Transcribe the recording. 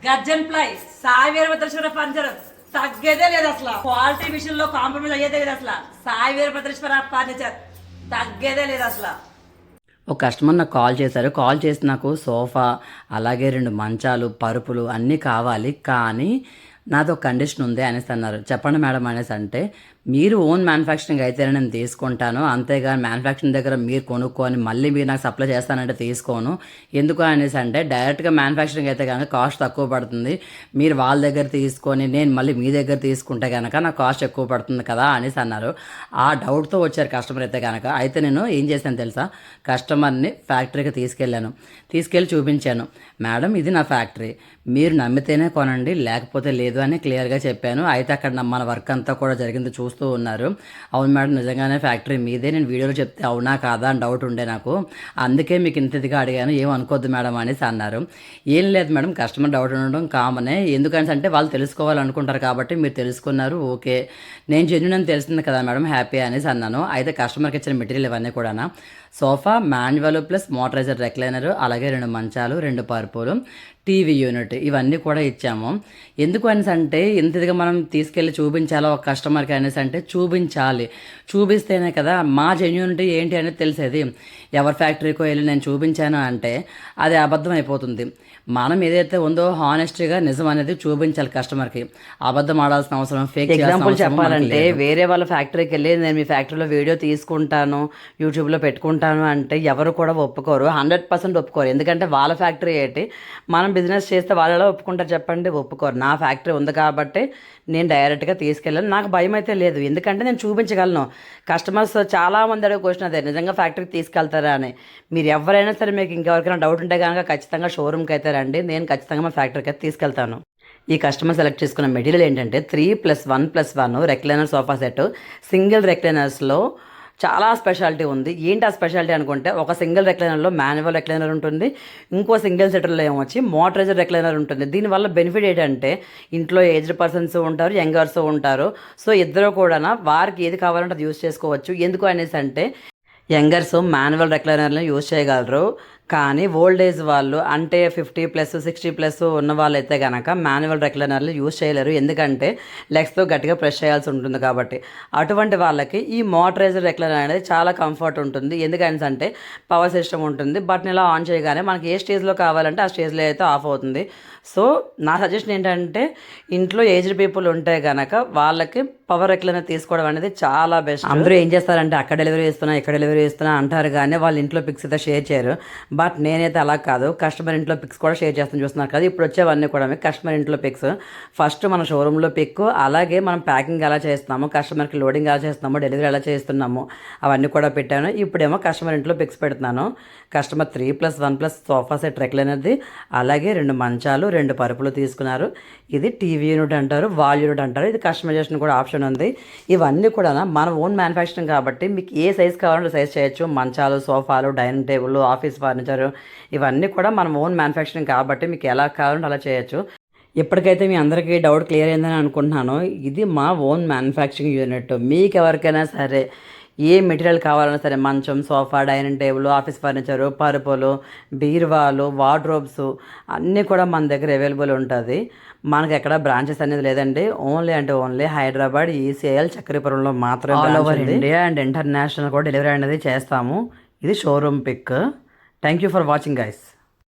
Curzon ply Sai Veerabhadreshwara furniture తగ్గేదే లేదు అసలు. క్వాలిటీ విషయంలో కాంప్రమైజ్ అయ్యేదే లేదు అసలు. సాయి వీరభద్రేశ్వర ఫర్నిచర్ తగ్గేదే లేదు అసలు. ఒక కస్టమర్ నాకు కాల్ చేశారు. కాల్ చేసి నాకు సోఫా అలాగే 2 మంచాలు పరుపులు అన్నీ కావాలి, కానీ నాది ఒక కండిషన్ ఉంది అనేసి అన్నారు. చెప్పండి మేడం అనేసి అంటే, మీరు ఓన్ మ్యానుఫ్యాక్చరింగ్ అయితేనే నేను తీసుకుంటాను, అంతేగాని మ్యానుఫ్యాక్చరింగ్ దగ్గర మీరు కొనుక్కొని మళ్ళీ మీరు నాకు సప్లై చేస్తానంటే తీసుకోను. ఎందుకు అనేసి అంటే, డైరెక్ట్గా మ్యానుఫ్యాక్చరింగ్ అయితే కనుక కాస్ట్ తక్కువ పడుతుంది, మీరు వాళ్ళ దగ్గర తీసుకొని నేను మళ్ళీ మీ దగ్గర తీసుకుంటే కనుక నాకు కాస్ట్ ఎక్కువ పడుతుంది కదా అనేసి అన్నారు. ఆ డౌట్తో వచ్చారు కస్టమర్ అయితే కనుక. అయితే నేను ఏం చేశాను తెలుసా, కస్టమర్ని ఫ్యాక్టరీకి తీసుకెళ్ళి చూపించాను. మేడం ఇది నా ఫ్యాక్టరీ, మీరు నమ్మితేనే కొనండి లేకపోతే లేదు అని క్లియర్గా చెప్పాను. అయితే అక్కడ మన వర్క్ అంతా కూడా జరిగింది చూస్తూ ఉన్నారు. అవును మేడం నిజంగానే ఫ్యాక్టరీ మీదే, నేను వీడియోలో చెప్తే అవునా కాదా అని డౌట్ ఉండే నాకు, అందుకే మీకు ఇంత ఇదిగా అడిగాను, ఏం అనుకోద్దు మేడం అనేసి అన్నారు. ఏం లేదు మేడం, కస్టమర్ డౌట్ ఉండడం కామనే, ఎందుకని అంటే వాళ్ళు తెలుసుకోవాలనుకుంటారు కాబట్టి మీరు తెలుసుకున్నారు, ఓకే, నేను జెన్యూన్ అని తెలిసింది కదా మేడం, హ్యాపీ అనేసి అన్నాను. అయితే కస్టమర్కి ఇచ్చిన మెటీరియల్ ఇవన్నీ కూడా సోఫా మాన్యువల్ ప్లస్ మోటరైజర్ రెక్లైనర్, అలాగే 2 మంచాలు 2 పరుపులు, టీవీ యూనిట్ ఇవన్నీ కూడా ఇచ్చాము. ఎందుకు అనేసి అంటే, ఇంతదిగా మనం తీసుకెళ్ళి చూపించాలో ఒక కస్టమర్కి అనేసి అంటే చూపిస్తేనే కదా మా జెన్యూనిటీ ఏంటి అనేది తెలిసేది. ఎవరి ఫ్యాక్టరీకో వెళ్ళి నేను చూపించాను అంటే అది అబద్ధం అయిపోతుంది. మనం ఏదైతే ఉందో హానెస్ట్గా నిజం అనేది చూపించాలి కస్టమర్కి. అబద్ధం ఆడాల్సిన అవసరం, ఫేక్ ఎగ్జాంపుల్ చెప్పాలంటే, వేరే వాళ్ళ ఫ్యాక్టరీకి వెళ్ళి నేను మీ ఫ్యాక్టరీలో వీడియో తీసుకుంటాను, యూట్యూబ్లో పెట్టుకుంటాను అంటే ఎవరు కూడా ఒప్పుకోరు, 100% ఒప్పుకోరు. ఎందుకంటే వాళ్ళ ఫ్యాక్టరీ ఏంటి, మనం బిజినెస్ చేస్తే వాళ్ళలో ఒప్పుకుంటారు చెప్పండి, ఒప్పుకోరు. నా ఫ్యాక్టరీ ఉంది కాబట్టి నేను డైరెక్ట్గా తీసుకెళ్ళాను. నాకు భయం అయితే లేదు, ఎందుకంటే నేను చూపించగలను. కస్టమర్స్ చాలామంది అడిగే క్వశ్చన్ అదే, నిజంగా ఫ్యాక్టరీకి తీసుకెళ్తారా అని. మీరు ఎవరైనా సరే మీకు ఇంకెవరికైనా డౌట్ ఉంటే కనుక ఖచ్చితంగా షోరూమ్కి అయితే రండి, నేను ఖచ్చితంగా మా ఫ్యాక్టరీకి అయితే తీసుకెళ్తాను. ఈ కస్టమర్ సెలెక్ట్ చేసుకున్న మెటీరియల్ ఏంటంటే 3+1+1 రెక్లైనర్ సోఫా సెట్. సింగిల్ రెక్లైనర్స్లో చాలా స్పెషాలిటీ ఉంది. ఏంటి ఆ స్పెషాలిటీ అనుకుంటే, ఒక సింగిల్ రెక్లైనర్లో మాన్యువల్ రెక్లైనర్ ఉంటుంది, ఇంకో సింగిల్ సెటర్లో ఏమొచ్చి మోటరైజర్ రెక్లైనర్ ఉంటుంది. దీనివల్ల బెనిఫిట్ ఏంటంటే, ఇంట్లో ఏజ్డ్ పర్సన్స్ ఉంటారు, యంగర్స్ ఉంటారు. సో ఇద్దరు కూడా వారికి ఏది కావాలంటే అది యూజ్ చేసుకోవచ్చు. ఎందుకు అనేసి అంటే, యంగర్స్ మాన్యువల్ రెక్లైనర్ని యూజ్ చేయగలరు, కానీ ఓల్డ్ ఏజ్ వాళ్ళు అంటే 50+, 60+ ఉన్న వాళ్ళు అయితే కనుక మాన్యువల్ రెక్లైనర్లు యూజ్ చేయలేరు, ఎందుకంటే లెగ్స్తో గట్టిగా ప్రెస్ చేయాల్సి ఉంటుంది కాబట్టి. అటువంటి వాళ్ళకి ఈ మోటరైజర్ రెక్లైనర్ అనేది చాలా కంఫర్ట్ ఉంటుంది. ఎందుకంటే పవర్ సిస్టమ్ ఉంటుంది, బటన్ ఇలా ఆన్ చేయగానే మనకి ఏ స్టేజ్లో కావాలంటే ఆ స్టేజ్లో అయితే ఆఫ్ అవుతుంది. సో నా సజెషన్ ఏంటంటే, ఇంట్లో ఏజ్డ్ పీపుల్ ఉంటే కనుక వాళ్ళకి పవర్ రెక్లైనర్ తీసుకోవడం అనేది చాలా బెస్ట్. అందరూ ఏం చేస్తారంటే, అక్కడ డెలివరీ చేస్తున్నా ఇక్కడ డెలివరీ చేస్తున్నా అంటారు, కానీ వాళ్ళ ఇంట్లో పిక్స్ అయితే షేర్ చేయరు. బట్ నేనైతే అలా కాదు, కస్టమర్ ఇంట్లో పిక్స్ కూడా షేర్ చేస్తాను. చూస్తున్నారు కదా ఇప్పుడు వచ్చేవన్నీ కూడా మీకు కస్టమర్ ఇంట్లో పిక్స్. ఫస్ట్ మన షోరూంలో పిక్, అలాగే మనం ప్యాకింగ్ ఎలా చేస్తున్నాము, కస్టమర్కి లోడింగ్ ఎలా చేస్తున్నాము, డెలివరీ ఎలా చేస్తున్నాము అవన్నీ కూడా పెట్టాను. ఇప్పుడేమో కస్టమర్ ఇంట్లో పిక్స్ పెడుతున్నాను. కస్టమర్ 3+1+ సోఫా సెట్ రెక్లైనర్ది, అలాగే 2 మంచాలు 2 పరుపులు తీసుకున్నారు. ఇది టీవీ యూనిట్ అంటారు, వాల్ యూనిట్ అంటారు. ఇది కస్టమైజేషన్ కూడా ఆప్షన్ ఉంది. ఇవన్నీ కూడా మన ఓన్ మ్యానుఫ్యాక్చరింగ్ కాబట్టి మీకు ఏ సైజ్ కావాలంటే సైజ్ చేయొచ్చు. మంచాలు, సోఫాలు, డైనింగ్ టేబుల్, ఆఫీస్ ఫర్నిచర్ ఇవన్నీ కూడా మన ఓన్ మ్యానుఫ్యాక్చరింగ్ కాబట్టి మీకు ఎలా కావాలంటే అలా చేయొచ్చు. ఇప్పటికైతే మీ అందరికీ డౌట్ క్లియర్ అయిందని అనుకుంటున్నాను. ఇది మా ఓన్ మ్యానుఫ్యాక్చరింగ్ యూనిట్. మీకు ఎవరికైనా సరే ఏ మెటీరియల్ కావాలన్నా సరే, మంచం, sofa, dining table, office furniture, పరుపులు, బీరువాలు, వార్డ్రోబ్స్ అన్నీ కూడా మన దగ్గర అవైలబుల్ ఉంటుంది. మనకి ఎక్కడ బ్రాంచెస్ అనేది లేదండి, ఓన్లీ హైదరాబాద్, ఈసీఐఎల్, చక్రీపురంలో మాత్రమే. All over India and international కూడా డెలివరీ అనేది చేస్తాము. ఇది showroom pic. Thank you for watching guys.